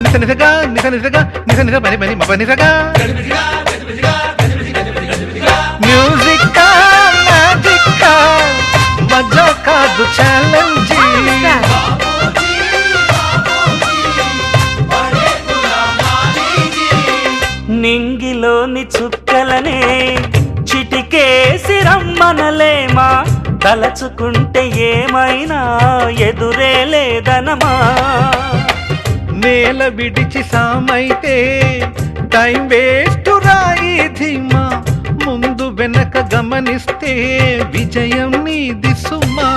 నిసనిసగా నిసనిసగా నిసనిస పని పని మపనిసగా music magic మజా కాదు ఛాలెంజ్ నింగిలోని చుక్కలనే చిటికేసి రమ్మనలేమా తలచుకుంటే ఏమైనా ఎదురే లేదనమా నేల విడిచి సామైతే టైం వేస్ట్ రాయి ధీమా ముందు వెనక గమనిస్తే విజయం నీది సుమా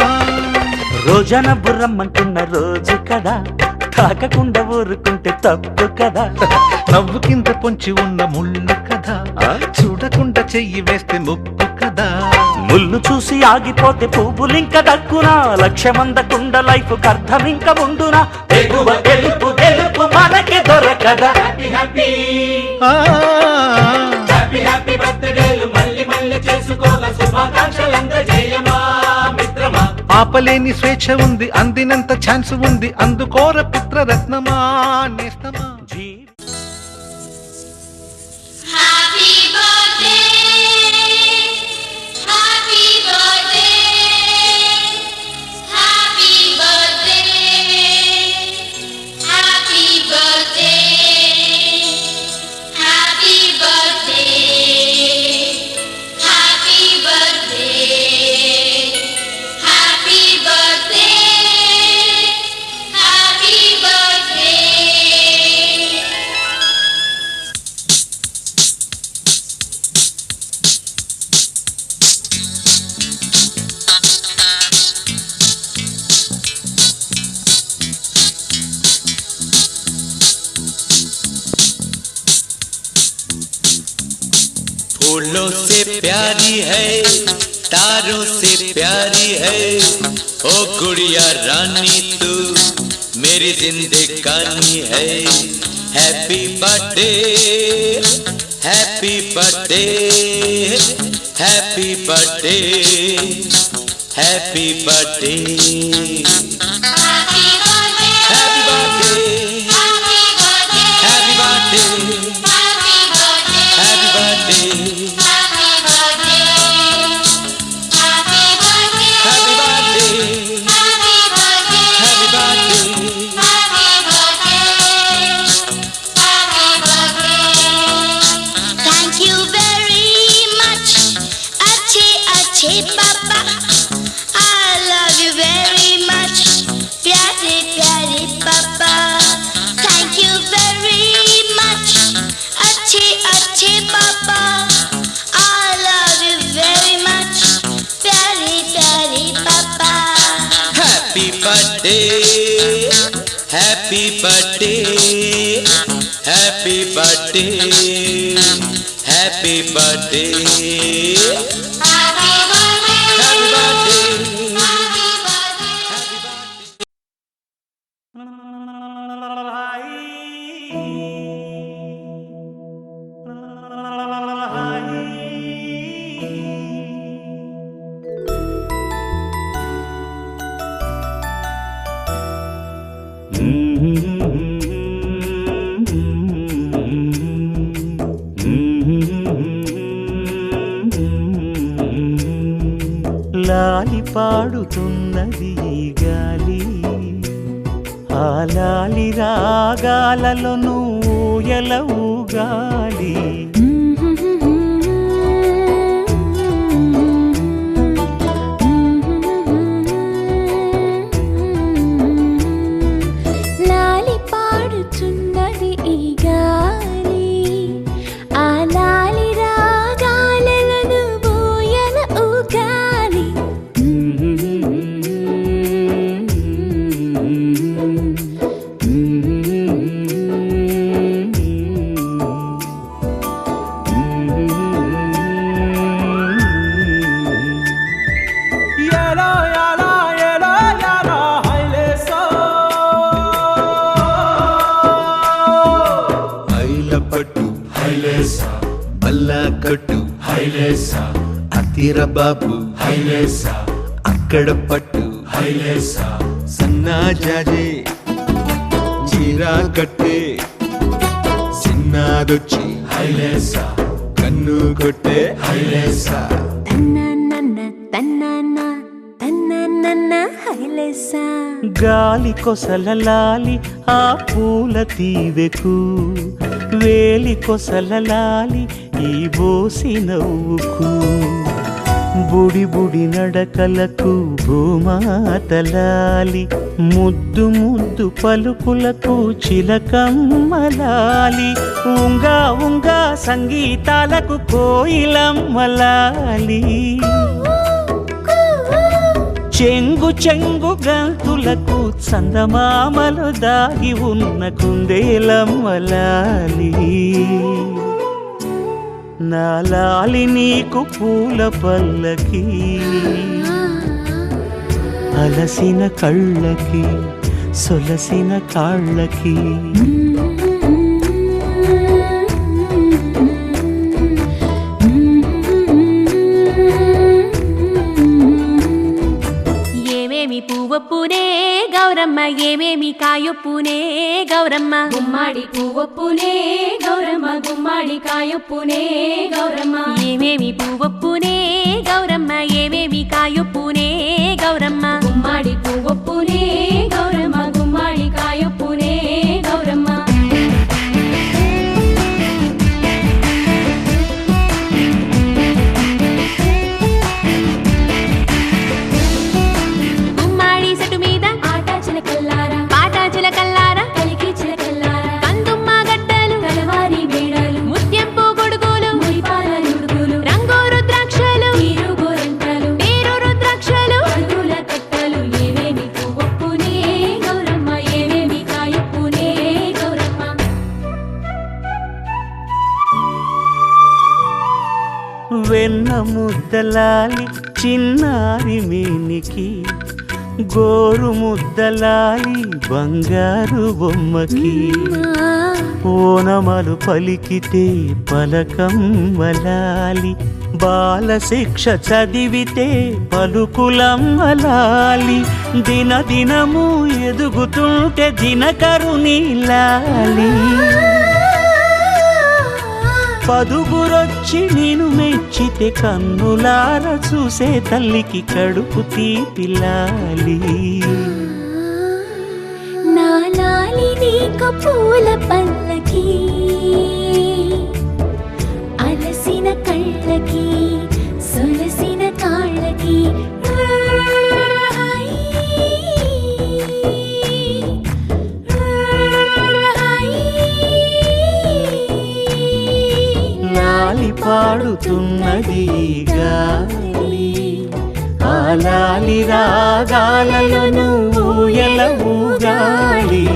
రోజన బుర్రమ్మంటున్న రోజు కదా తాకకుండా ఊరుకుంటే తప్పు కదా నవ్వు కింద పొంచి ఉన్న ముళ్ళు కదా చూడకుండా చెయ్యి వేస్తే ముప్పు కదా ముళ్ళు చూసి ఆగిపోతే పువ్వులింక దక్కునా లక్ష్యమందకుండా లైఫ్ అర్థం ఇంక ఉండునా ఎగువ గెలుపు గెలుపు మనకి దొరకదా హ్యాపీ హ్యాపీ బర్త్డేలు మళ్ళీ మళ్ళీ చేసుకోగా శుభాకాంక్షలందజేయమా మిత్రమా ఆపలేని స్వేచ్ఛ ఉంది అందినంత ఛాన్స్ ఉంది అందుకోర పుత్రరత్నమా నేస్తమా फूलों से प्यारी है तारों से प्यारी है ओ गुड़िया रानी तू मेरी जिंदगानी है happy birthday happy birthday happy birthday happy birthday Happy birthday, happy birthday, happy birthday, happy లాలి పాడుతున్నది గాలి ఆ లాలి రాగాలలో నువ్వు ఎలవుగాలి లాలి పాడుతున్నది ఈ గాలి ఆ లాలి రాగాలలో నువ్వు ఎలవుగాలి కట్టు హైలేసా అతిర బాబు హైలేసా అక్కడ పట్టు హైలేసా సన్నా జాజే చీరా కట్టే నాదొచ్చి హైలేసా కన్ను కొట్టే హైలేసా తన్నన్న తన్నన్న తన్నన్న హైలేసా గాలి కొసలలాలి ఆ పూల తీవెకు వేలి కొసలలాలి ఈ బోసి నవ్వుకు బుడి బుడి నడకలకు భూమాతలాలి ముద్దు ముద్దు పలుకులకు చిలకమ్మలాలి ఉంగా ఉంగా సంగీతాలకు కోయిలమ్మలాలి చెంగు చెంగు గంతులకు చందమామలు దాగి ఉన్న కుందేలమ్మలాలి నా లాలి నీకు పూల పల్లకి అలసిన కళ్ళకి సొలసిన కాళ్ళకి ఏమేమి పువ్వొప్పునే గౌరమ్మ ఏమేమి కాయొప్పునే గౌరమ్మ గుమ్మాడి పువ్వొప్పునే గౌరమ్మ గుమ్మాడి కాయొప్పునే గౌరమ్మ ఏమేమి పువ్వొప్పునే గౌరమ్మ ఏమేమి కాయొప్పునే గౌరమ్మ గుమ్మాడి పువ్వొప్పునే గౌరమ్మ గుమ్మాడి కాయొప్పునే గౌరమ్మ గుమ్మాడి సెటు మీద ఆట చిలకల్లారా పాట చిలకల్లారా కలికి చిలకల్లారా కందుమ్మ గడ్డలు కలవారి మేడలు ముత్యంపు గొడుగులు మురిపాల నుడుగులు రంగు రుద్రాక్షలు తీరు గోరంటలు పేరు రుద్రాక్షలు అడుగుల కట్టలు ఏమేమి పువ్వొప్పునే గౌరమ్మ ఏమేమి కాయొప్పునే గౌరమ్మ వెన్న ముద్దలాలి చిన్నారి మీనికి గోరు ముద్దలాలి బంగారు బొమ్మకి ఓనమలు పలికితే పలకమ్మలాలి బాల శిక్ష చదివితే పలుకులమ్మలాలి దినదినము ఎదుగుతుంటే దినకరుని లాలి పదుగురొచ్చి నేను మెచ్చితే కన్నులార చూసే తల్లికి కడుపు తీపిలాలి నా లాలి నీకు పూల పల్లకి అలసిన కళ్ళకి సొలసిన కాళ్ళకి లాలి పాడుతున్నది గాలి ఆ లాలి రాగాలలో నువ్వు ఎలా ఊగాలి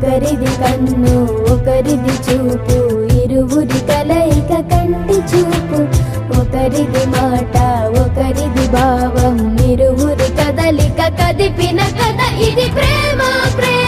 ఒకరిది కన్ను ఒకరిది చూపు ఇరువురి కలయిక కంటి చూపు ఒకరిది మాట ఒకరిది భావం ఇరువురి కదలిక కదిపిన కథ ఇది ప్రేమ ప్రేమ